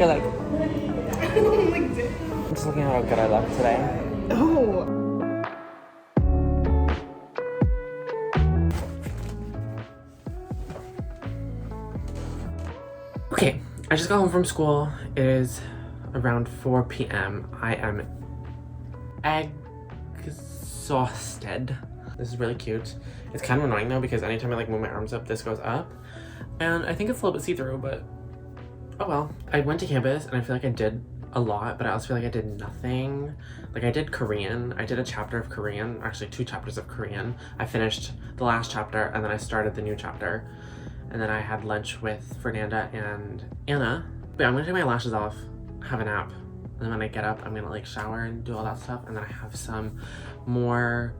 Here, look. I'm just looking at how good I look today. Oh. Okay, I just got home from school. It is around 4 p.m. I am exhausted. This is really cute. It's kind of annoying though because anytime I like move my arms up, this goes up. And I think it's a little bit see-through, but oh well. I went to campus and I feel like I did a lot, but I also feel like I did nothing. Like I did Korean. I did a chapter of Korean, actually 2 chapters of Korean. I finished the last chapter and then I started the new chapter. And then I had lunch with Fernanda and Anna. But I'm gonna take my lashes off, have a nap. And then when I get up, I'm gonna like shower and do all that stuff. And then I have some more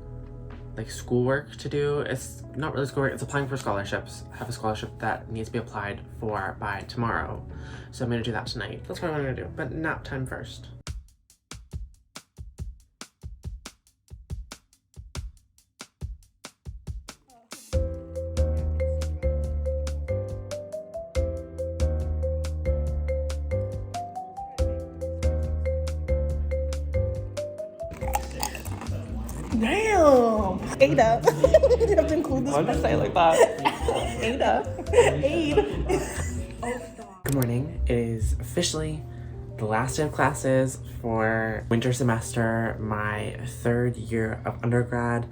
like schoolwork to do. It's not really schoolwork, it's applying for scholarships. I have a scholarship that needs to be applied for by tomorrow. So I'm gonna do that tonight. That's what I'm gonna do, but nap time first. Damn! Ada. You have to include this. Why did I say it like that? Ada. Aid. Good morning. It is officially the last day of classes for winter semester, my 3rd year of undergrad.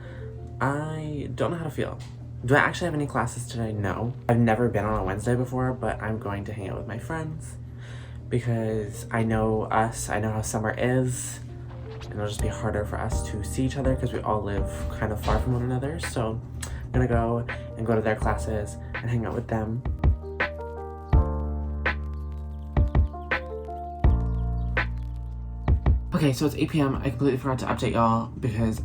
I don't know how to feel. Do I actually have any classes today? No. I've never been on a Wednesday before, but I'm going to hang out with my friends because I know us, I know how summer is, and it'll just be harder for us to see each other because we all live kind of far from one another. So I'm gonna go to their classes and hang out with them. Okay, so it's 8 p.m. I completely forgot to update y'all because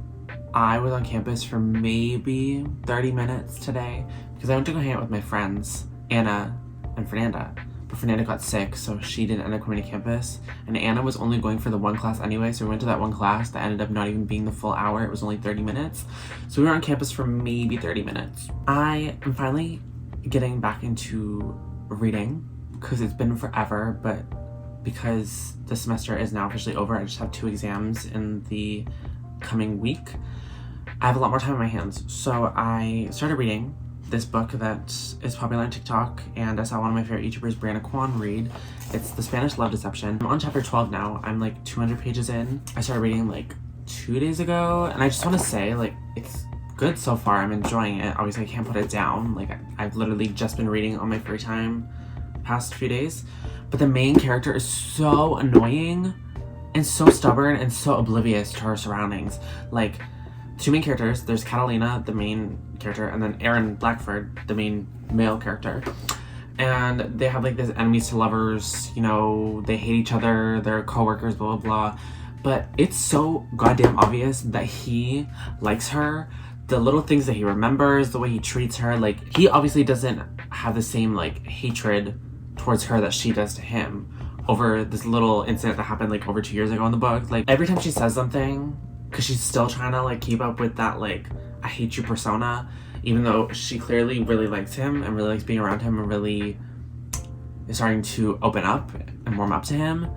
I was on campus for maybe 30 minutes today because I went to go hang out with my friends, Anna and Fernanda. But Fernanda got sick, so she didn't end up coming to campus. And Anna was only going for the one class anyway, so we went to that one class that ended up not even being the full hour. It was only 30 minutes. So we were on campus for maybe 30 minutes. I am finally getting back into reading because it's been forever, but because the semester is now officially over, I just have 2 exams in the coming week. I have a lot more time on my hands. So I started reading this book that is popular on TikTok, and I saw one of my favorite YouTubers, Brianna Kwan, read. It's The Spanish Love Deception. I'm on chapter 12 now. I'm like 200 pages in. I started reading like 2 days ago, and I just want to say like it's good so far. I'm enjoying it. Obviously I can't put it down. Like I've literally just been reading on my free time past few days. But the main character is so annoying and so stubborn and so oblivious to her surroundings. Like, 2 main characters, there's Catalina, the main character, and then Aaron Blackford, the main male character. And they have like this enemies to lovers, you know, they hate each other, they're co-workers, blah, blah, blah. But it's so goddamn obvious that he likes her. The little things that he remembers, the way he treats her, like, he obviously doesn't have the same like hatred towards her that she does to him over this little incident that happened like over 2 years ago in the book. Like every time she says something, because she's still trying to like keep up with that like I hate you persona, even though she clearly really likes him and really likes being around him and really is starting to open up and warm up to him.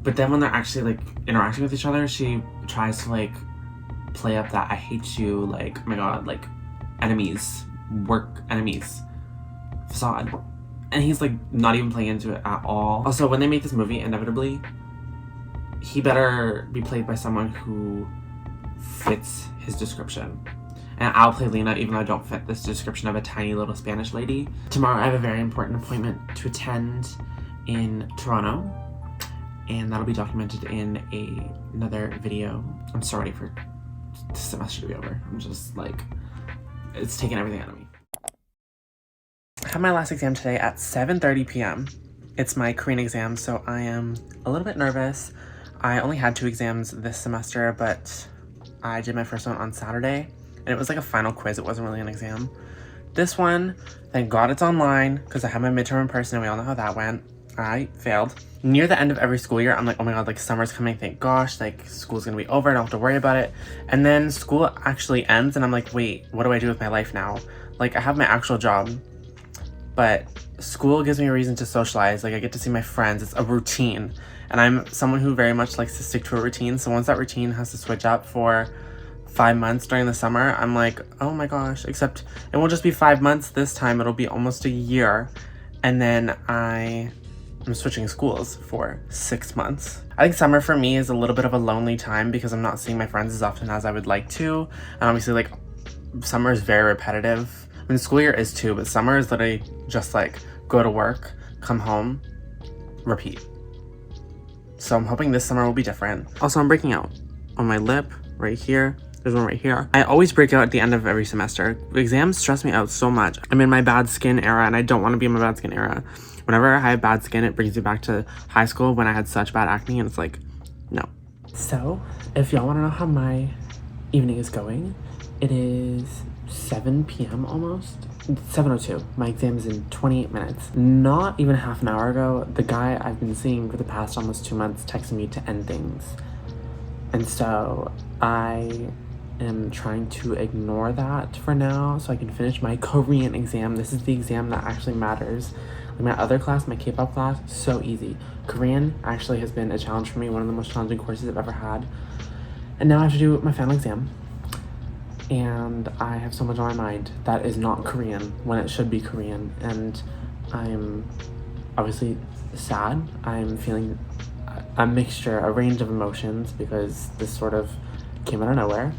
But then when they're actually like interacting with each other, she tries to like play up that I hate you, like, oh my god, like enemies, work enemies facade. And he's like not even playing into it at all. Also, when they make this movie, inevitably, he better be played by someone who fits his description. And I'll play Lena even though I don't fit this description of a tiny little Spanish lady. Tomorrow I have a very important appointment to attend in Toronto, and that'll be documented in another video. I'm so ready for this semester to be over. I'm just like, it's taking everything out of me. I have my last exam today at 7:30 p.m. It's my Korean exam, so I am a little bit nervous. I only had 2 exams this semester, but I did my first one on Saturday, and it was like a final quiz. It wasn't really an exam. This one, thank God it's online, because I had my midterm in person, and we all know how that went. I failed. Near the end of every school year, I'm like, oh my god, like summer's coming, thank gosh, like school's gonna be over, I don't have to worry about it. And then school actually ends, and I'm like, wait, what do I do with my life now? Like, I have my actual job, but school gives me a reason to socialize. Like, I get to see my friends. It's a routine. And I'm someone who very much likes to stick to a routine. So once that routine has to switch up for 5 months during the summer, I'm like, oh my gosh. Except it won't just be 5 months this time. It'll be almost a year. And then I'm switching schools for 6 months. I think summer for me is a little bit of a lonely time because I'm not seeing my friends as often as I would like to. And obviously, like, summer is very repetitive. I mean, school year is too, but summer is literally just like go to work, come home, repeat. So I'm hoping this summer will be different. Also, I'm breaking out on my lip right here. There's one right here. I always break out at the end of every semester. Exams stress me out so much. I'm in my bad skin era and I don't want to be in my bad skin era. Whenever I have bad skin, it brings me back to high school when I had such bad acne, and it's like, no. So, if y'all want to know how my evening is going, it is 7 p.m. almost. 7:02. My exam is in 28 minutes. Not even half an hour ago, the guy I've been seeing for the past almost 2 months texted me to end things. And so I am trying to ignore that for now so I can finish my Korean exam. This is the exam that actually matters. Like my other class, my K-pop class, so easy. Korean actually has been a challenge for me, one of the most challenging courses I've ever had. And now I have to do my final exam. And I have so much on my mind that is not Korean when it should be Korean. And I'm obviously sad. I'm feeling a mixture, a range of emotions because this sort of came out of nowhere.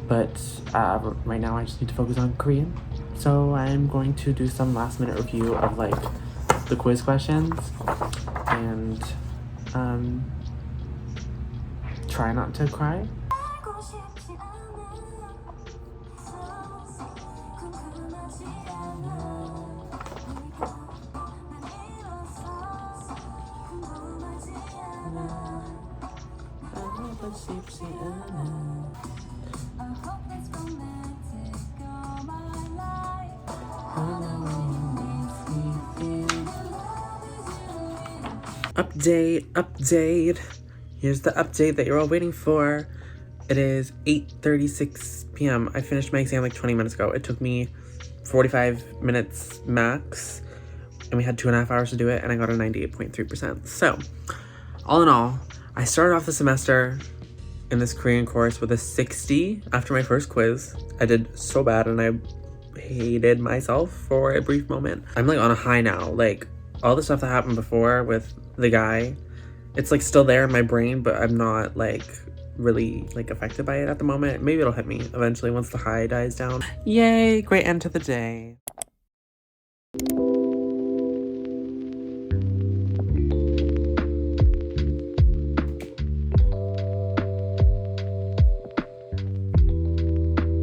But right now I just need to focus on Korean. So I'm going to do some last minute review of like the quiz questions and try not to cry. Update. Here's the update that you're all waiting for. It is 8:36 p.m. I finished my exam like 20 minutes ago. It took me 45 minutes max, and we had 2.5 hours to do it, and I got a 98.3%. So, all in all, I started off the semester in this Korean course with a 60 after my first quiz. I did so bad, and I hated myself for a brief moment. I'm like on a high now. Like, all the stuff that happened before with the guy, it's like still there in my brain, but I'm not like really like affected by it at the moment. Maybe it'll hit me eventually once the high dies down. Yay, great end to the day.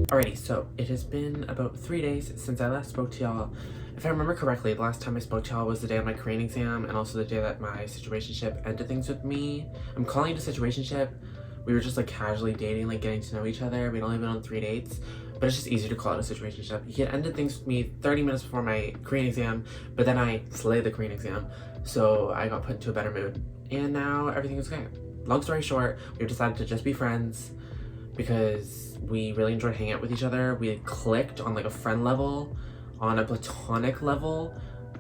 Alrighty, so it has been about 3 days since I last spoke to y'all. If I remember correctly, the last time I spoke to y'all was the day of my Korean exam and also the day that my situationship ended things with me. I'm calling it a situationship. We were just like casually dating, like getting to know each other. We'd only been on 3 dates, but it's just easier to call it a situationship. He had ended things with me 30 minutes before my Korean exam, but then I slayed the Korean exam, so I got put into a better mood. And now everything is okay. Long story short, we've decided to just be friends because we really enjoyed hanging out with each other. We had clicked on like a friend level, on a platonic level,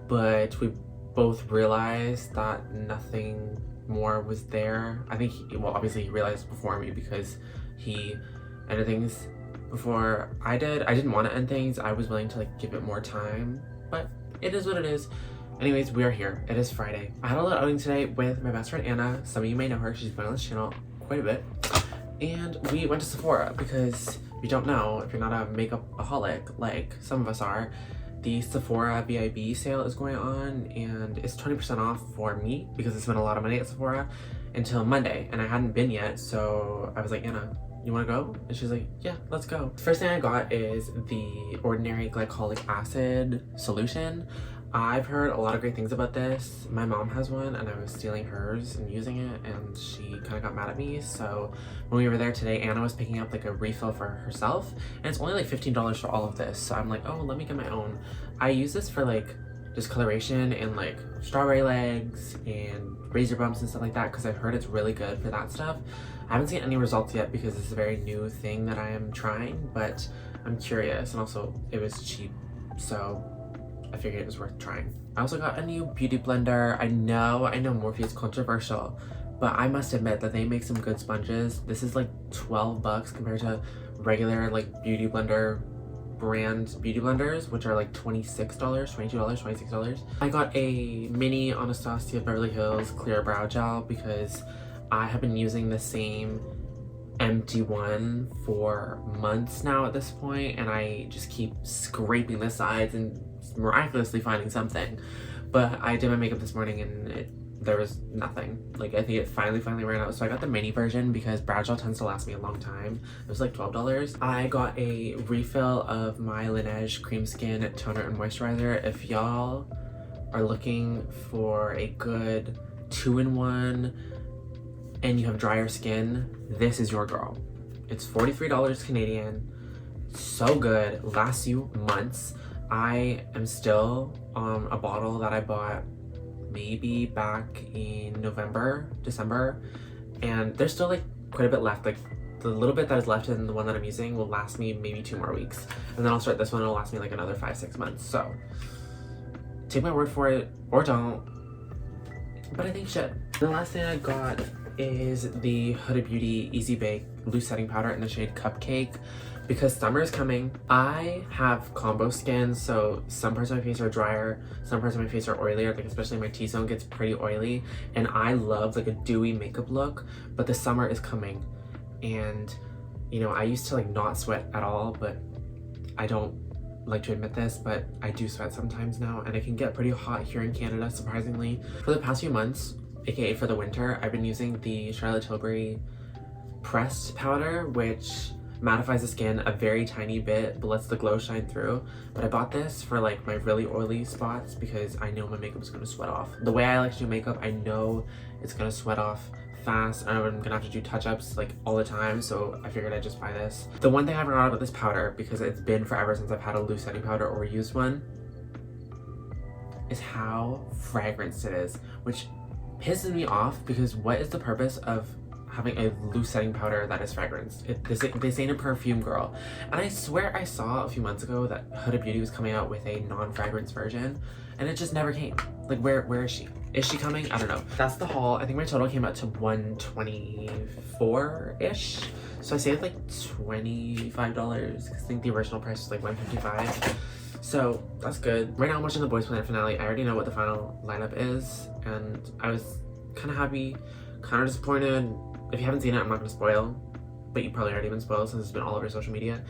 but we both realized that nothing more was there. I think well, obviously he realized before me because he ended things before I did. I didn't want to end things. I was willing to like give it more time, but it is what it is. Anyways, we are here. It is Friday. I had a little outing today with my best friend Anna. Some of you may know her. She's been on this channel quite a bit. And we went to Sephora because if you don't know, if you're not a makeup-aholic like some of us are, the Sephora VIB sale is going on and it's 20% off for me because I spent a lot of money at Sephora until Monday and I hadn't been yet, so I was like, Anna, you want to go? And she's like, yeah, let's go. First thing I got is the Ordinary Glycolic Acid Solution. I've heard a lot of great things about this. My mom has one and I was stealing hers and using it and she kind of got mad at me. So when we were there today, Anna was picking up like a refill for herself and it's only like $15 for all of this. So I'm like, oh, let me get my own. I use this for like discoloration and like strawberry legs and razor bumps and stuff like that because I've heard it's really good for that stuff. I haven't seen any results yet because it's a very new thing that I am trying, but I'm curious and also it was cheap. So I figured it was worth trying. I also got a new beauty blender. I know Morphe is controversial, but I must admit that they make some good sponges. This is like 12 bucks compared to regular like beauty blender brand beauty blenders, which are like $26, $22, $26. I got a mini Anastasia Beverly Hills clear brow gel because I have been using the same empty one for months now at this point, and I just keep scraping the sides and miraculously finding something. But I did my makeup this morning and there was nothing. Like, I think it finally ran out. So I got the mini version because brow gel tends to last me a long time. It was like $12. I got a refill of my Laneige Cream Skin Toner and Moisturizer. If y'all are looking for a good 2-in-1 and you have drier skin, this is your girl. It's $43 Canadian. So good. Lasts you months. I am still on a bottle that I bought maybe back in November, December, and there's still like quite a bit left. Like the little bit that is left in the one that I'm using will last me maybe 2 more weeks, and then I'll start this one. It'll last me like another 5-6 months. So take my word for it or don't, but I think you should. The last thing I got is the Huda Beauty Easy Bake Loose Setting Powder in the shade Cupcake. Because summer is coming. I have combo skin, so some parts of my face are drier, some parts of my face are oilier, like especially my T-zone gets pretty oily, and I love like a dewy makeup look, but the summer is coming, and you know, I used to like not sweat at all, but I don't like to admit this, but I do sweat sometimes now, and it can get pretty hot here in Canada, surprisingly. For the past few months, aka for the winter, I've been using the Charlotte Tilbury pressed powder, which mattifies the skin a very tiny bit but lets the glow shine through. But I bought this for like my really oily spots because I know my makeup is going to sweat off. The way I like to do makeup, I know it's going to sweat off fast and I'm gonna have to do touch-ups like all the time, so I figured I'd just buy this. The one thing I forgot about this powder, because it's been forever since I've had a loose setting powder or used one, is how fragranced it is, which pisses me off because what is the purpose of having a loose setting powder that is fragranced? This ain't a perfume, girl. And I swear I saw a few months ago that Huda Beauty was coming out with a non-fragrance version, and it just never came. Like, where is she? Is she coming? I don't know. That's the haul. I think my total came out to $124-ish. So I saved like $25 because I think the original price was like $155. So that's good. Right now I'm watching the Boys Planet finale. I already know what the final lineup is, and I was kind of happy, kind of disappointed. If you haven't seen it, I'm not going to spoil, but you've probably already been spoiled since it's been all over social media.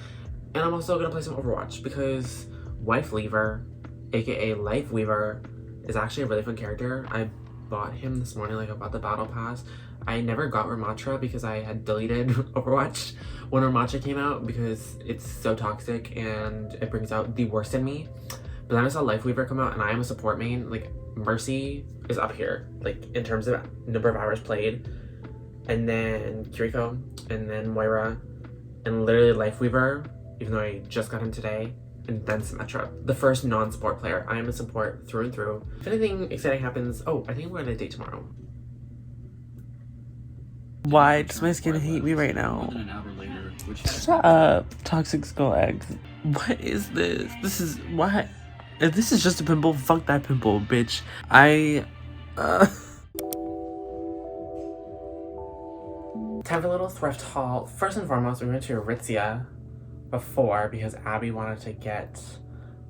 And I'm also going to play some Overwatch because Wife Lever, aka Life Weaver, is actually a really fun character. I bought him this morning, like I bought the battle pass. I never got Ramatra because I had deleted Overwatch when Ramatra came out because it's so toxic and it brings out the worst in me. But then I saw Life Weaver come out and I am a support main. Like, Mercy is up here, like in terms of number of hours played. And then Kiriko, and then Moira, and literally Life Weaver, even though I just got him today, and then Symmetra. The first non-support player. I am a support through and through. If anything exciting happens, oh, I think we're on a date tomorrow. Why does my skin hate me right now? Shut up, toxic skull eggs. What is this? This is what? If this is just a pimple, fuck that pimple, bitch. Time for a little thrift haul. First and foremost, we went to Aritzia before because Abby wanted to get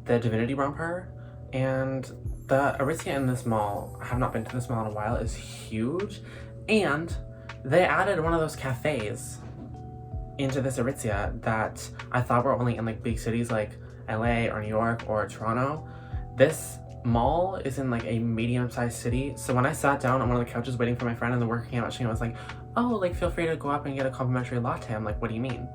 the Divinity romper, and the Aritzia in this mall, I have not been to this mall in a while, is huge, and they added one of those cafes into this Aritzia that I thought were only in like big cities like LA or New York or Toronto. This mall is in like a medium-sized city, so when I sat down on one of the couches waiting for my friend and the worker came out, she was like, oh, like feel free to go up and get a complimentary latte. I'm like, what do you mean?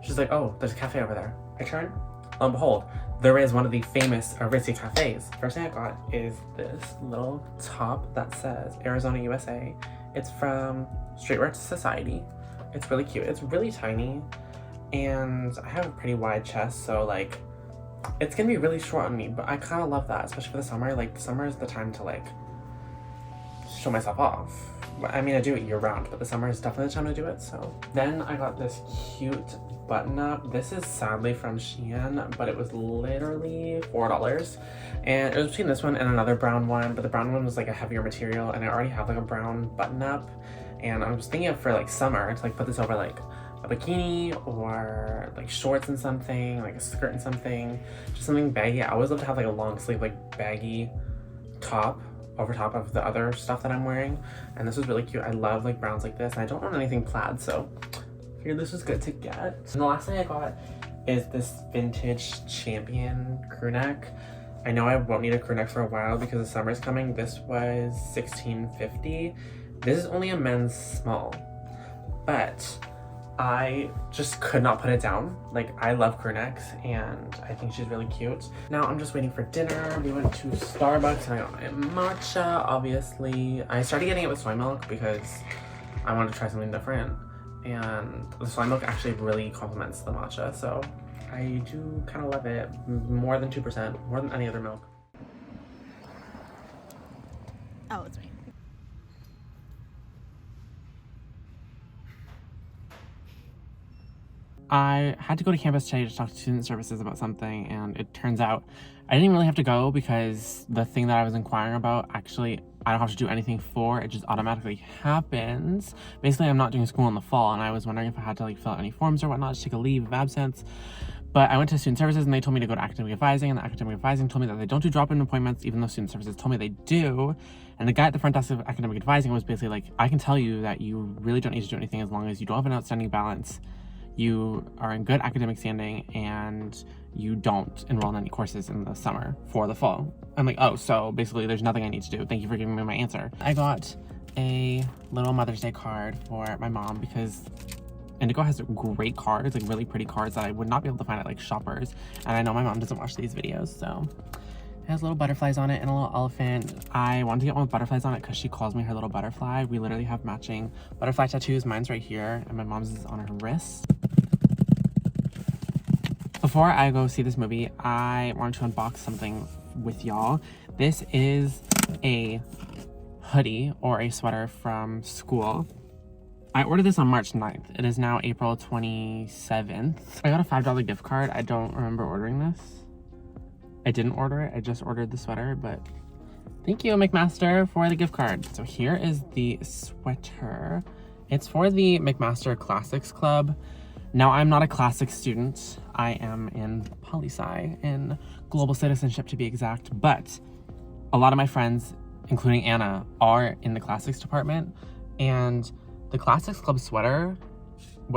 She's like, oh, there's a cafe over there. I turn, lo and behold, there is one of the famous Aritzia cafes. First thing I got is this little top that says Arizona, USA. It's from Streetwear Society. It's really cute. It's really tiny, and I have a pretty wide chest, so like, it's gonna be really short on me, but I kind of love that, especially for the summer. Like, summer is the time to like show myself off. I mean, I do it year round, but the summer is definitely the time to do it, so. Then I got this cute button up. This is sadly from Shein, but it was literally $4. And it was between this one and another brown one, but the brown one was like a heavier material, and I already have like a brown button up. And I was thinking of for like summer to like put this over like a bikini or like shorts and something, like a skirt and something, just something baggy. I always love to have like a long sleeve, like baggy top over top of the other stuff that I'm wearing. And this was really cute. I love like browns like this, and I don't own anything plaid, so I figured this was good to get. And the last thing I got is this vintage Champion crew neck. I know I won't need a crew neck for a while because the summer's coming. This was $16.50. This is only a men's small, but I just could not put it down. Like, I love crew necks, and I think she's really cute. Now I'm just waiting for dinner. We went to Starbucks and I got my matcha, obviously. I started getting it with soy milk because I wanted to try something different. And the soy milk actually really complements the matcha, so I do kind of love it. More than 2%, more than any other milk. Oh, it's me. I had to go to campus today to talk to student services about something, and it turns out I didn't really have to go because the thing that I was inquiring about, actually, I don't have to do anything for. It just automatically happens. Basically, I'm not doing school in the fall, and I was wondering if I had to like fill out any forms or whatnot to take a leave of absence. But I went to student services and they told me to go to academic advising, and the academic advising told me that they don't do drop-in appointments, even though student services told me they do. And the guy at the front desk of academic advising was basically like, I can tell you that you really don't need to do anything as long as you don't have an outstanding balance, you are in good academic standing, and you don't enroll in any courses in the summer for the fall. I'm like, oh, so basically there's nothing I need to do. Thank you for giving me my answer. I got a little Mother's Day card for my mom because Indigo has great cards, like really pretty cards that I would not be able to find at like Shoppers. And I know my mom doesn't watch these videos, so it has little butterflies on it and a little elephant. I wanted to get one with butterflies on it because she calls me her little butterfly. We literally have matching butterfly tattoos. Mine's right here, and my mom's is on her wrist. Before I go see this movie, I wanted to unbox something with y'all. This is a hoodie or a sweater from school. I ordered this on March 9th. It is now April 27th. I got a $5 gift card. I don't remember ordering this. I didn't order it. I just ordered the sweater, but thank you, McMaster, for the gift card. So here is the sweater. It's for the McMaster Classics Club. Now, I'm not a classics student. I am in poli-sci, in global citizenship to be exact, but a lot of my friends, including Anna, are in the classics department, and the Classics Club sweater,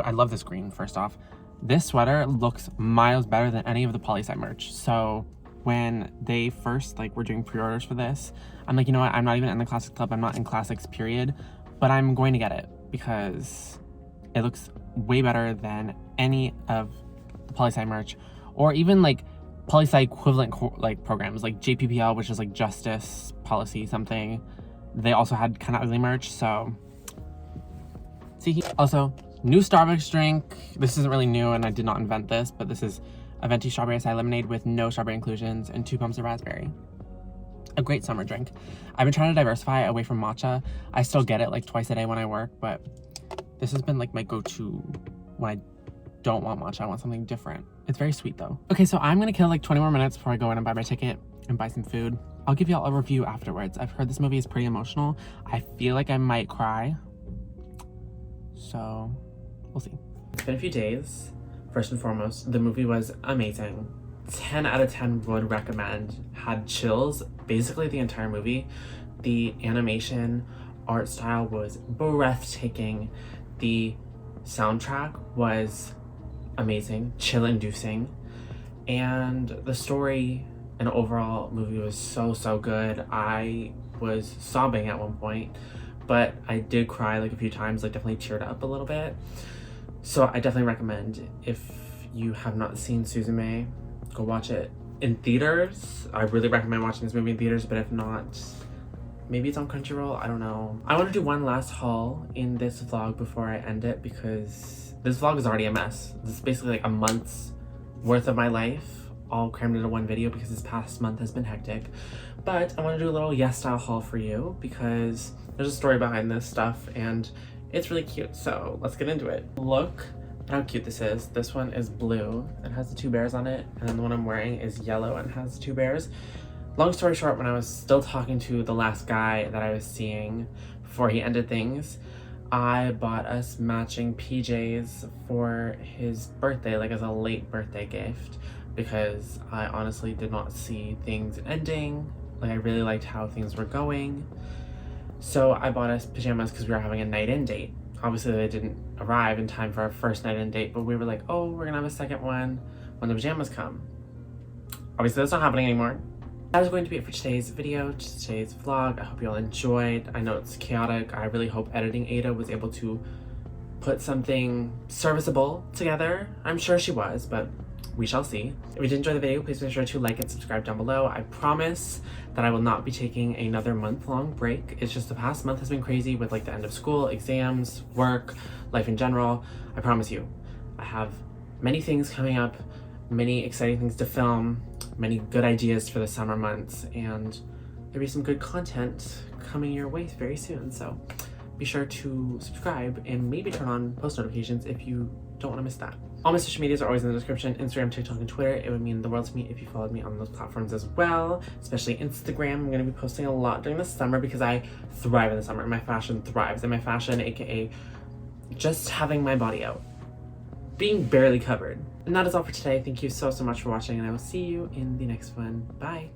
I love this green, first off. This sweater looks miles better than any of the poli-sci merch. So when they first were doing pre-orders for this, I'm like, you know what, I'm not even in the Classics Club, I'm not in classics, period, but I'm going to get it because it looks way better than any of the poli-sci merch, or even poli-sci equivalent programs like JPPL, which is justice policy something. They also had kind of ugly merch, so see. Also, new Starbucks drink. This isn't really new and I did not invent this, but this is a venti strawberry acai lemonade with no strawberry inclusions and 2 pumps of raspberry. A great summer drink. I've been trying to diversify away from matcha. I still get it twice a day when I work, but this has been my go-to when I don't want matcha. I want something different. It's very sweet though. Okay, so I'm gonna kill 20 more minutes before I go in and buy my ticket and buy some food. I'll give y'all a review afterwards. I've heard this movie is pretty emotional. I feel like I might cry. So, we'll see. It's been a few days. First and foremost, the movie was amazing. 10 out of 10 would recommend. Had chills basically the entire movie. The animation, art style was breathtaking. The soundtrack was amazing, chill-inducing. And the story and overall movie was so good. I was sobbing at one point, but I did cry a few times, definitely teared up a little bit. So I definitely recommend, if you have not seen Suzume, go watch it in theaters. I really recommend watching this movie in theaters, but if not, maybe it's on Crunchyroll, I don't know. I want to do one last haul in this vlog before I end it because this vlog is already a mess. This is basically a month's worth of my life all crammed into one video because this past month has been hectic. But I want to do a little yesstyle haul for you because there's a story behind this stuff and it's really cute. So let's get into it. Look how cute this is. This one is blue and has the 2 bears on it, and then the one I'm wearing is yellow and has the 2 bears. Long story short, when I was still talking to the last guy that I was seeing before he ended things, I bought us matching PJs for his birthday, like as a late birthday gift, because I honestly did not see things ending. Like, I really liked how things were going. So I bought us pajamas because we were having a night-in date. Obviously, they didn't arrive in time for our first night-in date, but we were like, oh, we're gonna have a second one when the pajamas come. Obviously, that's not happening anymore. That is going to be it for today's video, today's vlog. I hope you all enjoyed. I know it's chaotic. I really hope editing Ada was able to put something serviceable together. I'm sure she was, but we shall see. If you did enjoy the video, please make sure to like and subscribe down below. I promise that I will not be taking another month-long break. It's just the past month has been crazy with like the end of school, exams, work, life in general. I promise you, I have many things coming up, many exciting things to film, many good ideas for the summer months, and there'll be some good content coming your way very soon. So be sure to subscribe and maybe turn on post notifications if you don't want to miss that. All my social medias are always in the description: Instagram, TikTok, and Twitter. It would mean the world to me if you followed me on those platforms as well, especially Instagram. I'm going to be posting a lot during the summer because I thrive in the summer. My fashion thrives in my fashion, aka just having my body out, being barely covered. And that is all for today. Thank you so much for watching, and I will see you in the next one. Bye.